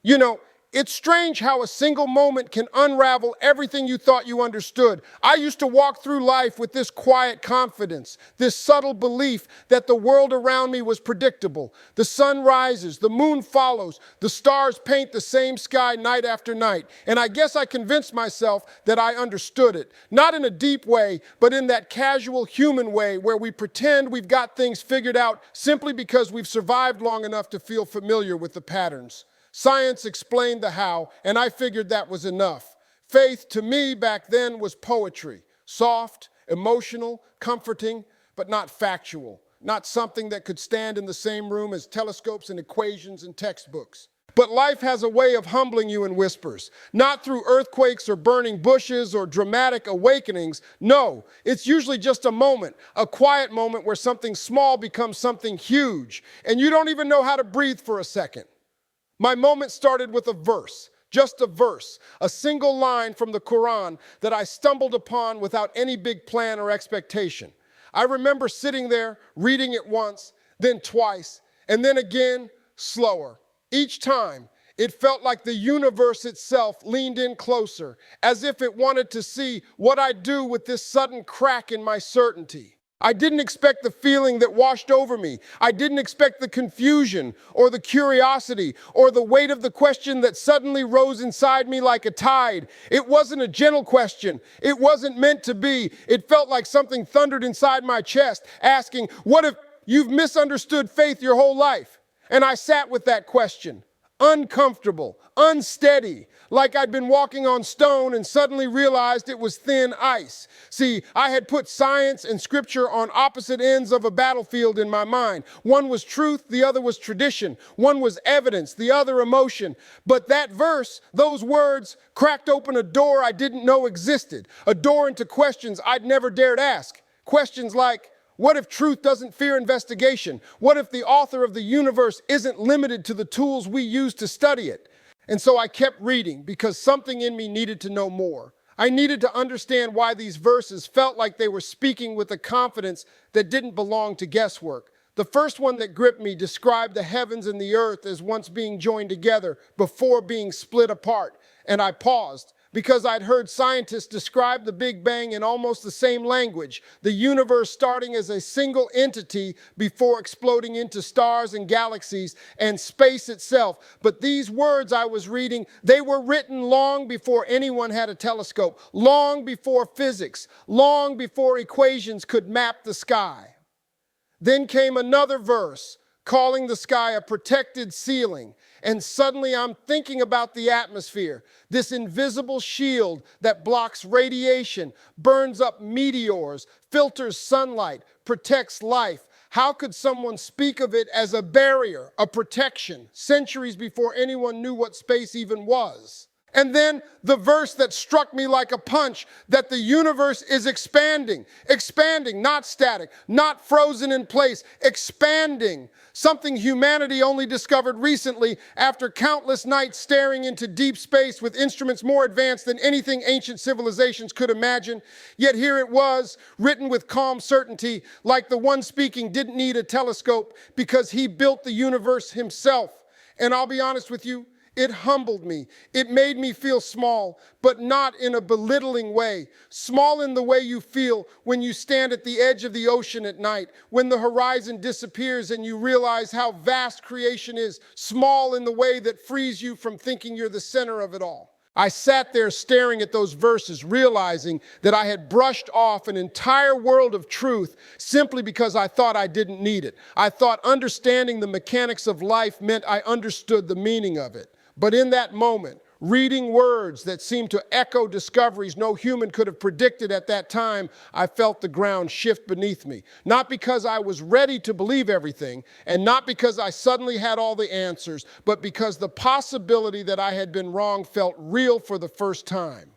You know, it's strange how a single moment can unravel everything you thought you understood. I used to walk through life with this quiet confidence, this subtle belief that the world around me was predictable. The sun rises, the moon follows, the stars paint the same sky night after night. And I guess I convinced myself that I understood it. Not in a deep way, but in that casual human way where we pretend we've got things figured out simply because we've survived long enough to feel familiar with the patterns. Science explained the how, and I figured that was enough. Faith, to me, back then was poetry. Soft, emotional, comforting, but not factual. Not something that could stand in the same room as telescopes and equations and textbooks. But life has a way of humbling you in whispers. Not through earthquakes or burning bushes or dramatic awakenings. No, it's usually just a moment, a quiet moment where something small becomes something huge, and you don't even know how to breathe for a second. My moment started with a verse, just a verse, a single line from the Quran that I stumbled upon without any big plan or expectation. I remember sitting there, reading it once, then twice, and then again, slower. Each time, it felt like the universe itself leaned in closer, as if it wanted to see what I'd do with this sudden crack in my certainty. I didn't expect the feeling that washed over me. I didn't expect the confusion or the curiosity or the weight of the question that suddenly rose inside me like a tide. It wasn't a gentle question. It wasn't meant to be. It felt like something thundered inside my chest, asking, what if you've misunderstood faith your whole life? And I sat with that question, uncomfortable, unsteady, like I'd been walking on stone and suddenly realized it was thin ice. See, I had put science and scripture on opposite ends of a battlefield in my mind. One was truth, the other was tradition. One was evidence, the other emotion. But that verse, those words, cracked open a door I didn't know existed, a door into questions I'd never dared ask. Questions like, what if truth doesn't fear investigation? What if the author of the universe isn't limited to the tools we use to study it? And so I kept reading because something in me needed to know more. I needed to understand why these verses felt like they were speaking with a confidence that didn't belong to guesswork. The first one that gripped me described the heavens and the earth as once being joined together before being split apart. And I paused because I'd heard scientists describe the Big Bang in almost the same language, the universe starting as a single entity before exploding into stars and galaxies and space itself. But these words I was reading, they were written long before anyone had a telescope, long before physics, long before equations could map the sky. Then came another verse, calling the sky a protected ceiling. And suddenly I'm thinking about the atmosphere, this invisible shield that blocks radiation, burns up meteors, filters sunlight, protects life. How could someone speak of it as a barrier, a protection, centuries before anyone knew what space even was? And then the verse that struck me like a punch, that the universe is expanding, not static, not frozen in place, expanding. Something humanity only discovered recently after countless nights staring into deep space with instruments more advanced than anything ancient civilizations could imagine. Yet here it was, written with calm certainty, like the one speaking didn't need a telescope because he built the universe himself. And I'll be honest with you, it humbled me. It made me feel small, but not in a belittling way. Small in the way you feel when you stand at the edge of the ocean at night, when the horizon disappears and you realize how vast creation is. Small in the way that frees you from thinking you're the center of it all. I sat there staring at those verses, realizing that I had brushed off an entire world of truth simply because I thought I didn't need it. I thought understanding the mechanics of life meant I understood the meaning of it. But in that moment, reading words that seemed to echo discoveries no human could have predicted at that time, I felt the ground shift beneath me. Not because I was ready to believe everything, and not because I suddenly had all the answers, but because the possibility that I had been wrong felt real for the first time.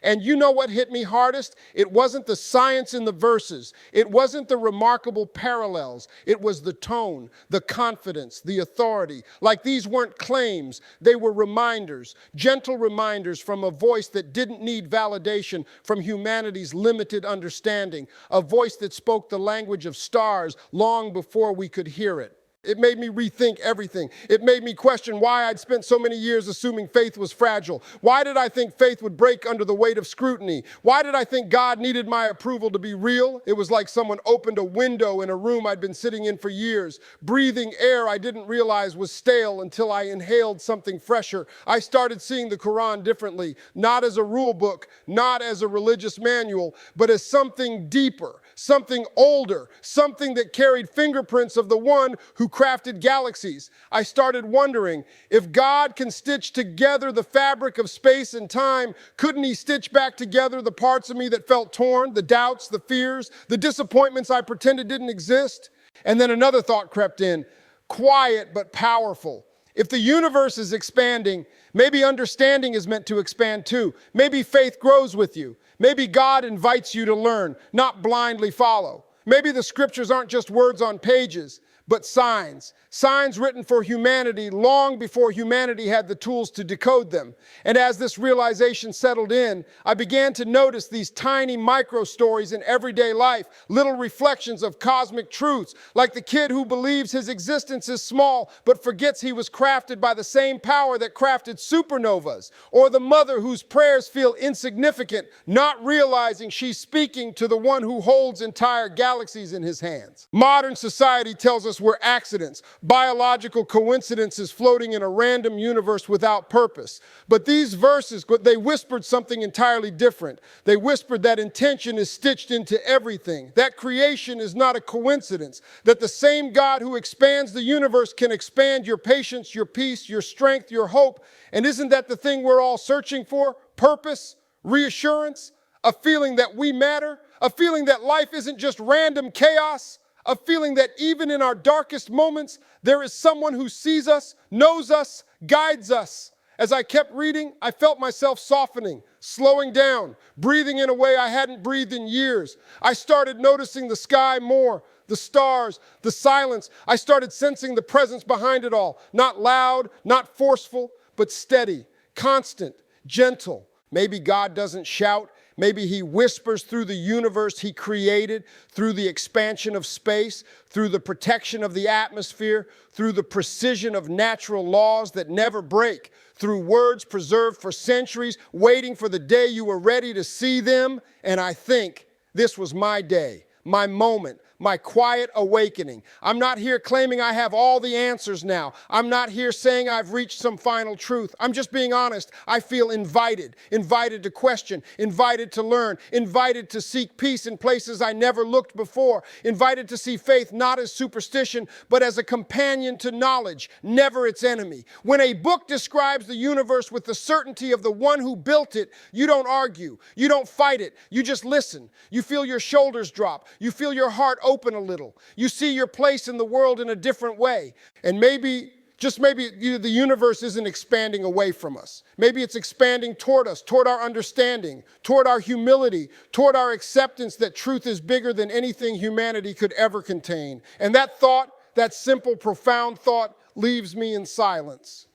And you know what hit me hardest? It wasn't the science in the verses. It wasn't the remarkable parallels. It was the tone, the confidence, the authority. Like these weren't claims. They were reminders, gentle reminders from a voice that didn't need validation from humanity's limited understanding, a voice that spoke the language of stars long before we could hear it. It made me rethink everything. It made me question why I'd spent so many years assuming faith was fragile. Why did I think faith would break under the weight of scrutiny? Why did I think God needed my approval to be real? It was like someone opened a window in a room I'd been sitting in for years, breathing air I didn't realize was stale until I inhaled something fresher. I started seeing the Quran differently, not as a rule book, not as a religious manual, but as something deeper, something older, something that carried fingerprints of the one who crafted galaxies. I started wondering, if God can stitch together the fabric of space and time, couldn't he stitch back together the parts of me that felt torn, the doubts, the fears, the disappointments I pretended didn't exist? And then another thought crept in, quiet but powerful. If the universe is expanding, maybe understanding is meant to expand too. Maybe faith grows with you. Maybe God invites you to learn, not blindly follow. Maybe the scriptures aren't just words on pages, but signs. Signs written for humanity long before humanity had the tools to decode them. And as this realization settled in, I began to notice these tiny micro stories in everyday life, little reflections of cosmic truths, like the kid who believes his existence is small but forgets he was crafted by the same power that crafted supernovas, or the mother whose prayers feel insignificant, not realizing she's speaking to the one who holds entire galaxies in his hands. Modern society tells us we're accidents, biological coincidences floating in a random universe without purpose. But these verses, they whispered something entirely different. They whispered that intention is stitched into everything, that creation is not a coincidence, that the same God who expands the universe can expand your patience, your peace, your strength, your hope. And isn't that the thing we're all searching for? Purpose, reassurance, a feeling that we matter, a feeling that life isn't just random chaos, a feeling that even in our darkest moments, there is someone who sees us, knows us, guides us. As I kept reading, I felt myself softening, slowing down, breathing in a way I hadn't breathed in years. I started noticing the sky more, the stars, the silence. I started sensing the presence behind it all, not loud, not forceful, but steady, constant, gentle. Maybe God doesn't shout. Maybe he whispers through the universe he created, through the expansion of space, through the protection of the atmosphere, through the precision of natural laws that never break, through words preserved for centuries, waiting for the day you were ready to see them. And I think this was my day, my moment, my quiet awakening. I'm not here claiming I have all the answers now. I'm not here saying I've reached some final truth. I'm just being honest. I feel invited to question, invited to learn, invited to seek peace in places I never looked before, invited to see faith not as superstition, but as a companion to knowledge, never its enemy. When a book describes the universe with the certainty of the one who built it, you don't argue, you don't fight it, you just listen. You feel your shoulders drop, you feel your heart open a little. You see your place in the world in a different way. And maybe, just maybe, the universe isn't expanding away from us. Maybe it's expanding toward us, toward our understanding, toward our humility, toward our acceptance that truth is bigger than anything humanity could ever contain. And that thought, that simple, profound thought, leaves me in silence.